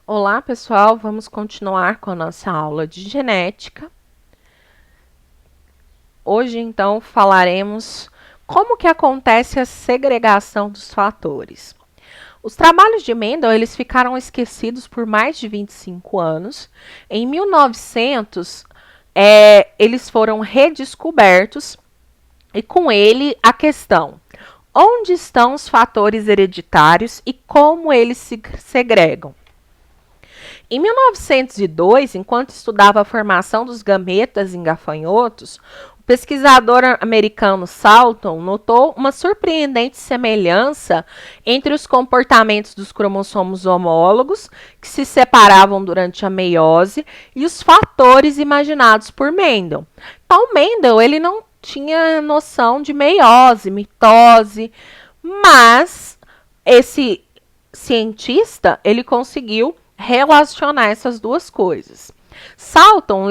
Olá, pessoal, vamos continuar com a nossa aula de genética. Hoje, então, falaremos como que acontece a segregação dos fatores. Os trabalhos de Mendel, eles ficaram esquecidos por mais de 25 anos. Em 1900, eles foram redescobertos e com ele a questão: onde estão os fatores hereditários e como eles se segregam? Em 1902, enquanto estudava a formação dos gametas em gafanhotos, o pesquisador americano Salton notou uma surpreendente semelhança entre os comportamentos dos cromossomos homólogos, que se separavam durante a meiose, e os fatores imaginados por Mendel. Então, Mendel ele não tinha noção de meiose, mitose, mas esse cientista ele conseguiu relacionar essas duas coisas. Salton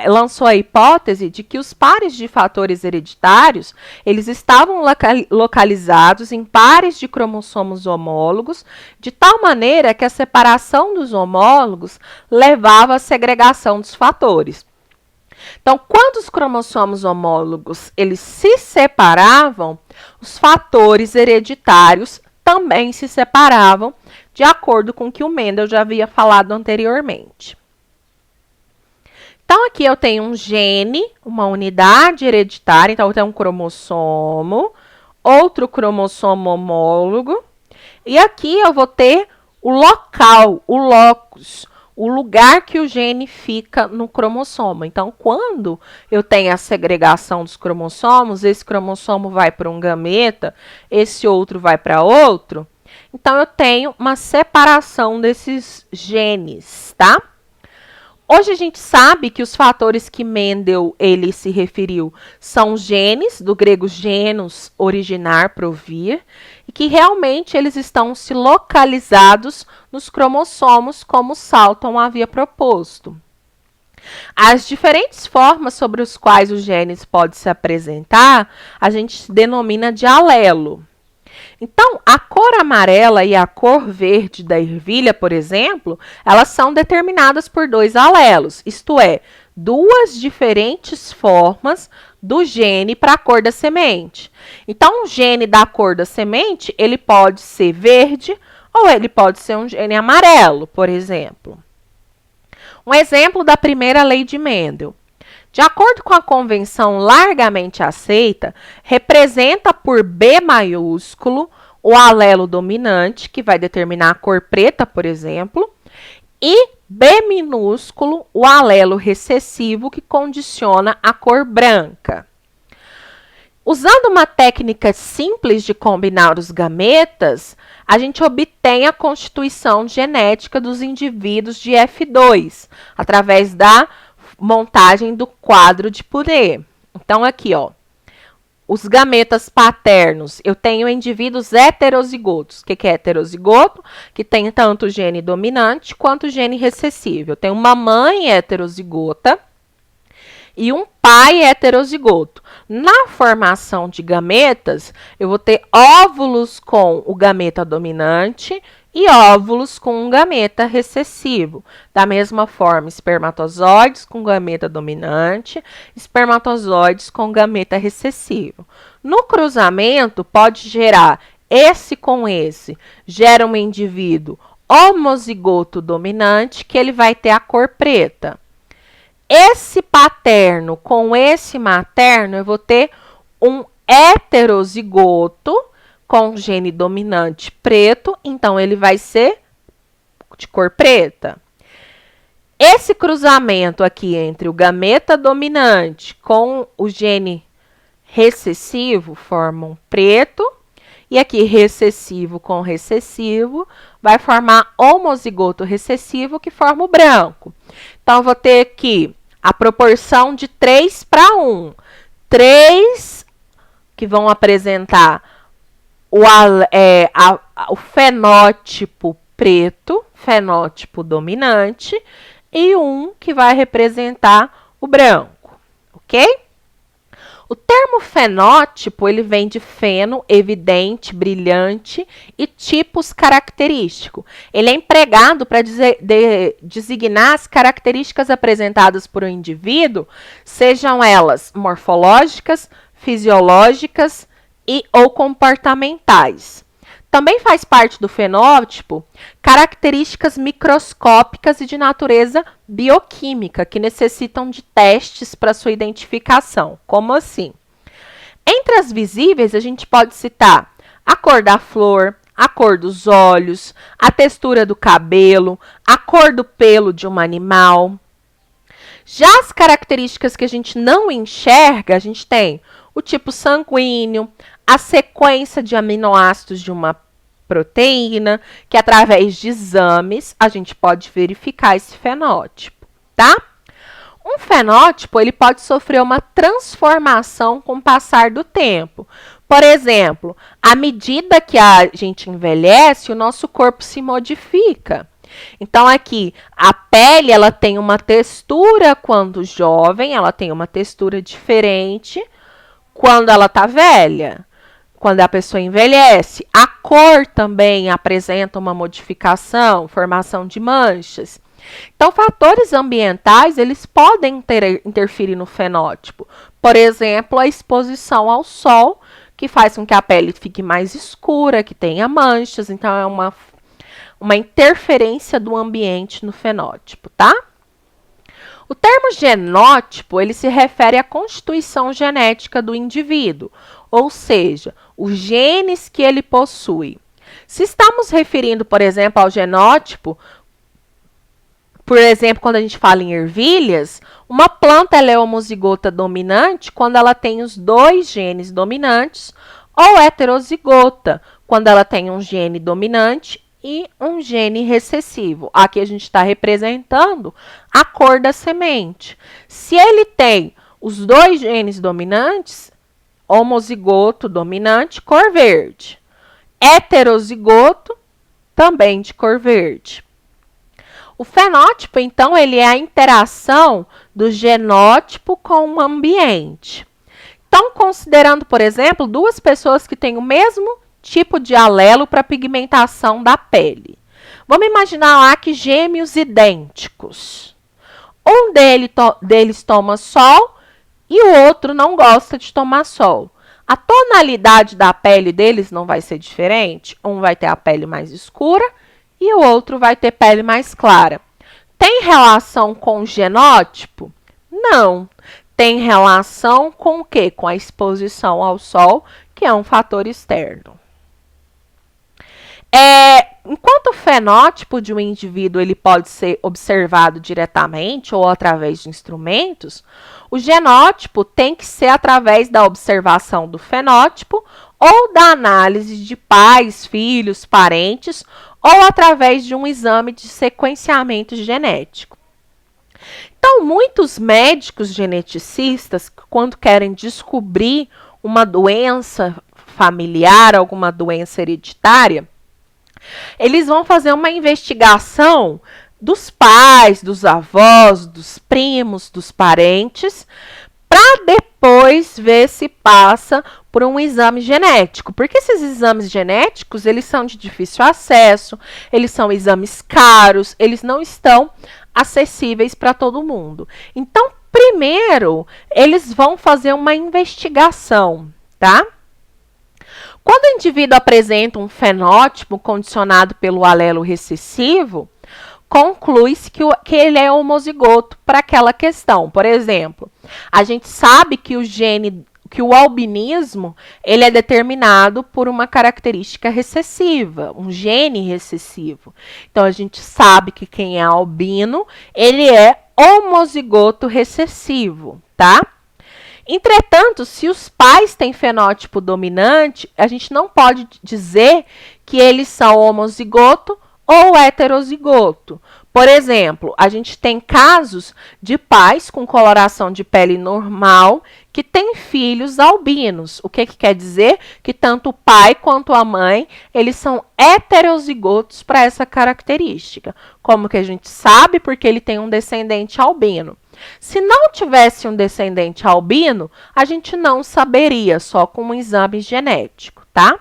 lançou a hipótese de que os pares de fatores hereditários eles estavam localizados em pares de cromossomos homólogos, de tal maneira que a separação dos homólogos levava à segregação dos fatores. Então, quando os cromossomos homólogos eles se separavam, os fatores hereditários também se separavam, de acordo com o que o Mendel já havia falado anteriormente. Então, aqui eu tenho um gene, uma unidade hereditária, então eu tenho um cromossomo, outro cromossomo homólogo, e aqui eu vou ter o local, o locus, o lugar que o gene fica no cromossomo. Então, quando eu tenho a segregação dos cromossomos, esse cromossomo vai para um gameta, esse outro vai para outro. Então, eu tenho uma separação desses genes, tá? Hoje a gente sabe que os fatores que Mendel ele se referiu são genes, do grego genus, originar, provir, e que realmente eles estão se localizados nos cromossomos, como Salton havia proposto. As diferentes formas sobre as quais os genes podem se apresentar, a gente denomina de alelo. Então, a cor amarela e a cor verde da ervilha, por exemplo, elas são determinadas por dois alelos, isto é, duas diferentes formas do gene para a cor da semente. Então, o gene da cor da semente, ele pode ser verde ou ele pode ser um gene amarelo, por exemplo. Um exemplo da primeira lei de Mendel. De acordo com a convenção largamente aceita, representa por B maiúsculo o alelo dominante, que vai determinar a cor preta, por exemplo, e B minúsculo o alelo recessivo, que condiciona a cor branca. Usando uma técnica simples de combinar os gametas, a gente obtém a constituição genética dos indivíduos de F2, através da montagem do quadro de Puré. Então, aqui, ó, os gametas paternos, eu tenho indivíduos heterozigotos. O que é heterozigoto? Que tem tanto gene dominante quanto gene recessivo. Eu tenho uma mãe heterozigota e um pai heterozigoto. Na formação de gametas, eu vou ter óvulos com o gameta dominante e óvulos com um gameta recessivo. Da mesma forma, espermatozoides com gameta dominante, espermatozoides com gameta recessivo. No cruzamento, pode gerar esse com esse. Gera um indivíduo homozigoto dominante, que ele vai ter a cor preta. Esse paterno com esse materno, eu vou ter um heterozigoto com gene dominante preto, então ele vai ser de cor preta. Esse cruzamento aqui entre o gameta dominante com o gene recessivo forma um preto, e aqui recessivo com recessivo vai formar homozigoto recessivo, que forma o branco. Então, eu vou ter aqui a proporção de 3 para 1. 3 que vão apresentar o fenótipo preto, fenótipo dominante, e um que vai representar o branco, ok? O termo fenótipo, ele vem de feno, evidente, brilhante, e tipos característico. Ele é empregado para designar as características apresentadas por um indivíduo, sejam elas morfológicas, fisiológicas e ou comportamentais. Também faz parte do fenótipo características microscópicas e de natureza bioquímica que necessitam de testes para sua identificação. Como assim? Entre as visíveis, a gente pode citar a cor da flor, a cor dos olhos, a textura do cabelo, a cor do pelo de um animal. Já as características que a gente não enxerga, a gente tem o tipo sanguíneo, a sequência de aminoácidos de uma proteína, que através de exames a gente pode verificar esse fenótipo, tá? Um fenótipo, ele pode sofrer uma transformação com o passar do tempo. Por exemplo, à medida que a gente envelhece, o nosso corpo se modifica. Então, aqui, a pele, ela tem uma textura quando jovem, ela tem uma textura diferente quando ela está velha. Quando a pessoa envelhece, a cor também apresenta uma modificação, formação de manchas. Então, fatores ambientais, eles podem interferir no fenótipo. Por exemplo, a exposição ao sol, que faz com que a pele fique mais escura, que tenha manchas. Então, é uma interferência do ambiente no fenótipo, tá? O termo genótipo, ele se refere à constituição genética do indivíduo, ou seja, os genes que ele possui. Se estamos referindo, por exemplo, ao genótipo, por exemplo, quando a gente fala em ervilhas, uma planta ela é homozigota dominante quando ela tem os dois genes dominantes, ou heterozigota, quando ela tem um gene dominante e um gene recessivo. Aqui a gente está representando a cor da semente. Se ele tem os dois genes dominantes, homozigoto dominante, cor verde. Heterozigoto, também de cor verde. O fenótipo, então, ele é a interação do genótipo com o ambiente. Então, considerando, por exemplo, duas pessoas que têm o mesmo tipo de alelo para pigmentação da pele. Vamos imaginar lá que gêmeos idênticos. Um deles toma sol e o outro não gosta de tomar sol. A tonalidade da pele deles não vai ser diferente? Um vai ter a pele mais escura e o outro vai ter pele mais clara. Tem relação com o genótipo? Não. Tem relação com o quê? Com a exposição ao sol, que é um fator externo. Enquanto o fenótipo de um indivíduo ele pode ser observado diretamente ou através de instrumentos, o genótipo tem que ser através da observação do fenótipo ou da análise de pais, filhos, parentes ou através de um exame de sequenciamento genético. Então, muitos médicos geneticistas, quando querem descobrir uma doença familiar, alguma doença hereditária, eles vão fazer uma investigação dos pais, dos avós, dos primos, dos parentes, para depois ver se passa por um exame genético. Porque esses exames genéticos, eles são de difícil acesso, eles são exames caros, eles não estão acessíveis para todo mundo. Então, primeiro, eles vão fazer uma investigação, tá? Quando o indivíduo apresenta um fenótipo condicionado pelo alelo recessivo, conclui-se que ele é homozigoto para aquela questão. Por exemplo, a gente sabe que o albinismo ele é determinado por uma característica recessiva, um gene recessivo. Então, a gente sabe que quem é albino, ele é homozigoto recessivo, tá? Entretanto, se os pais têm fenótipo dominante, a gente não pode dizer que eles são homozigoto ou heterozigoto. Por exemplo, a gente tem casos de pais com coloração de pele normal que têm filhos albinos. O que quer dizer? Que tanto o pai quanto a mãe, eles são heterozigotos para essa característica. Como que a gente sabe? Porque ele tem um descendente albino. Se não tivesse um descendente albino, a gente não saberia, só com um exame genético, tá?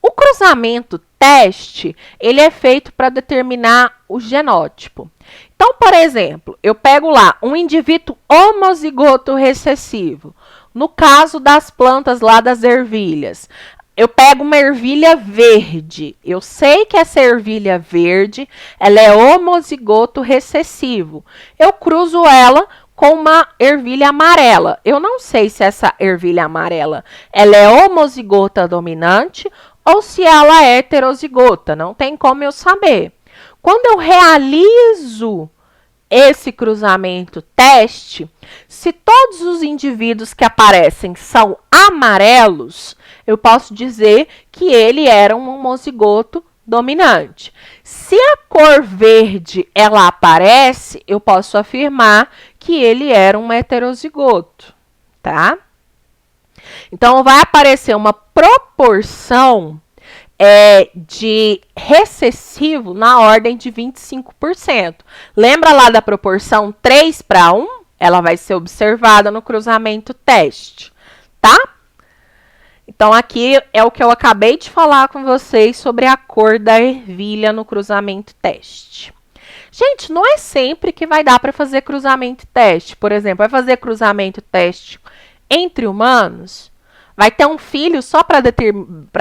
O cruzamento teste, ele é feito para determinar o genótipo. Então, por exemplo, eu pego lá um indivíduo homozigoto recessivo. No caso das plantas lá das ervilhas, eu pego uma ervilha verde. Eu sei que essa ervilha verde, ela é homozigoto recessivo. Eu cruzo ela com uma ervilha amarela. Eu não sei se essa ervilha amarela, ela é homozigota dominante ou se ela é heterozigota. Não tem como eu saber. Quando eu realizo esse cruzamento teste, se todos os indivíduos que aparecem são amarelos, eu posso dizer que ele era um homozigoto dominante. Se a cor verde ela aparece, eu posso afirmar que ele era um heterozigoto, tá? Então, vai aparecer uma proporção de recessivo na ordem de 25%. Lembra lá da proporção 3:1? Ela vai ser observada no cruzamento teste, tá? Então, aqui é o que eu acabei de falar com vocês sobre a cor da ervilha no cruzamento teste. Gente, não é sempre que vai dar para fazer cruzamento teste. Por exemplo, vai fazer cruzamento teste entre humanos? Vai ter um filho só para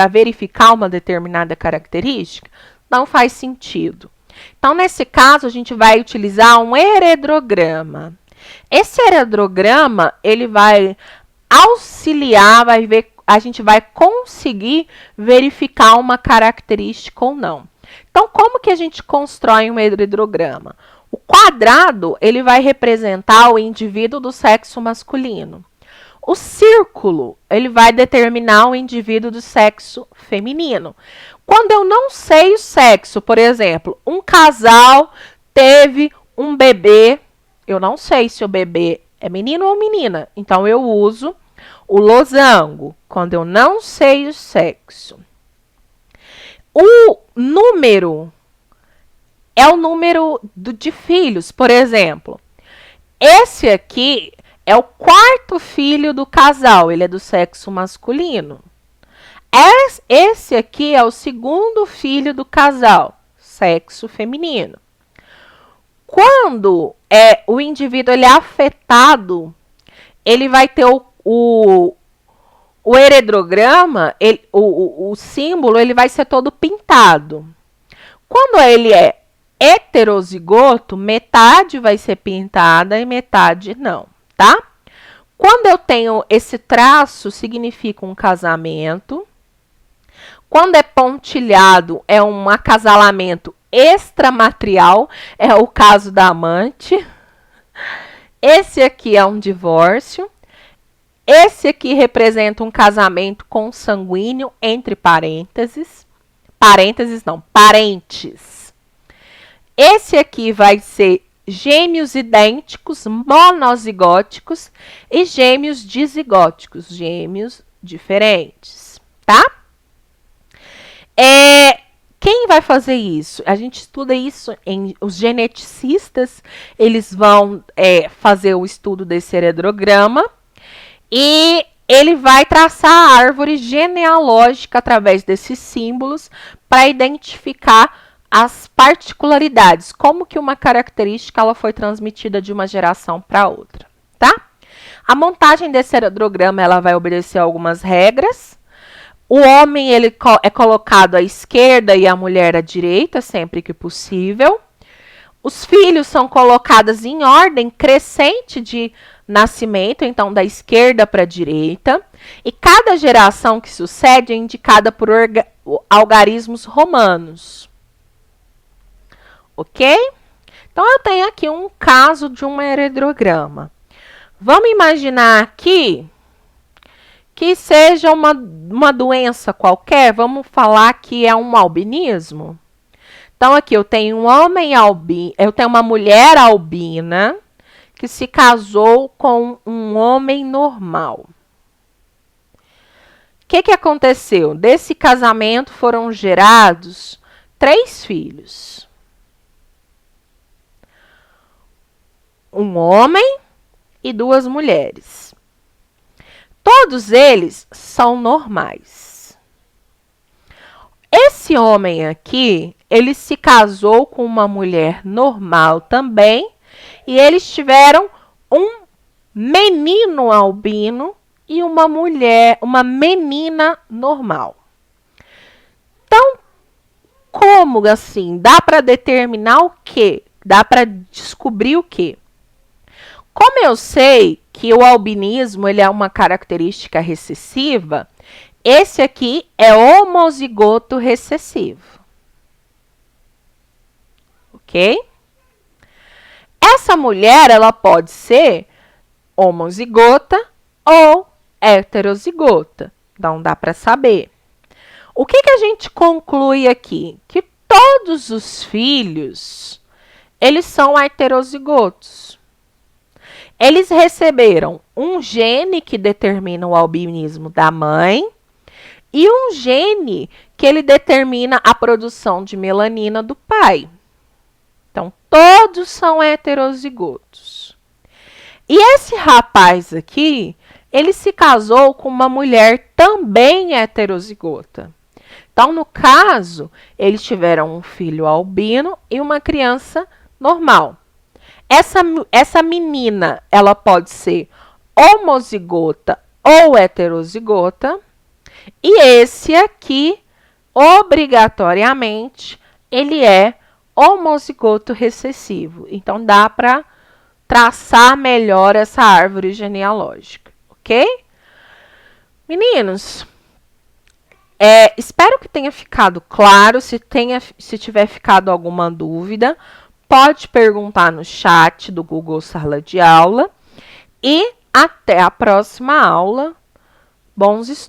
verificar uma determinada característica? Não faz sentido. Então, nesse caso, a gente vai utilizar um heredrograma. Esse heredrograma, ele vai auxiliar, a gente vai conseguir verificar uma característica ou não. Então, como que a gente constrói um heredrograma? O quadrado, ele vai representar o indivíduo do sexo masculino. O círculo, ele vai determinar o indivíduo do sexo feminino. Quando eu não sei o sexo, por exemplo, um casal teve um bebê, eu não sei se o bebê é menino ou menina, então eu uso o losango, quando eu não sei o sexo. O número é o número de filhos, por exemplo. Esse aqui é o quarto filho do casal, ele é do sexo masculino. Esse aqui é o segundo filho do casal, sexo feminino. Quando o indivíduo ele é afetado, ele vai ter o heredrograma, o símbolo, ele vai ser todo pintado. Quando ele é heterozigoto, metade vai ser pintada e metade não, tá? Quando eu tenho esse traço, significa um casamento. Quando é pontilhado, é um acasalamento extramatrial, é o caso da amante. Esse aqui é um divórcio. Esse aqui representa um casamento consanguíneo entre parênteses. Parênteses não, parentes. Esse aqui vai ser gêmeos idênticos, monozigóticos e gêmeos dizigóticos, gêmeos diferentes, tá? Quem vai fazer isso? A gente estuda isso os geneticistas, eles vão fazer o estudo desse heredrograma e ele vai traçar a árvore genealógica através desses símbolos para identificar as particularidades, como que uma característica ela foi transmitida de uma geração para outra, tá? A montagem desse heredrograma ela vai obedecer a algumas regras. O homem ele é colocado à esquerda e a mulher à direita, sempre que possível. Os filhos são colocados em ordem crescente de nascimento, então da esquerda para a direita. E cada geração que sucede é indicada por algarismos romanos. Ok? Então, eu tenho aqui um caso de um heredrograma. Vamos imaginar aqui que seja uma doença qualquer. Vamos falar que é um albinismo. Então, aqui eu tenho um homem albino, eu tenho uma mulher albina que se casou com um homem normal. O que aconteceu? Desse casamento foram gerados 3 filhos. um homem e 2 mulheres. Todos eles são normais. Esse homem aqui, ele se casou com uma mulher normal também, e eles tiveram um menino albino e uma menina normal. Então, como assim? Dá para determinar o quê? Dá para descobrir o quê? Como eu sei que o albinismo ele é uma característica recessiva, esse aqui é homozigoto recessivo. Ok? Essa mulher ela pode ser homozigota ou heterozigota. Não dá para saber. O que a gente conclui aqui? Que todos os filhos, eles são heterozigotos. Eles receberam um gene que determina o albinismo da mãe e um gene que ele determina a produção de melanina do pai. Então, todos são heterozigotos. E esse rapaz aqui, ele se casou com uma mulher também heterozigota. Então, no caso, eles tiveram um filho albino e uma criança normal. Essa menina, ela pode ser homozigota ou heterozigota. E esse aqui, obrigatoriamente, ele é homozigoto recessivo. Então, dá para traçar melhor essa árvore genealógica, ok? Meninos, espero que tenha ficado claro. Se tiver ficado alguma dúvida, pode perguntar no chat do Google Sala de Aula. E até a próxima aula. Bons estudos!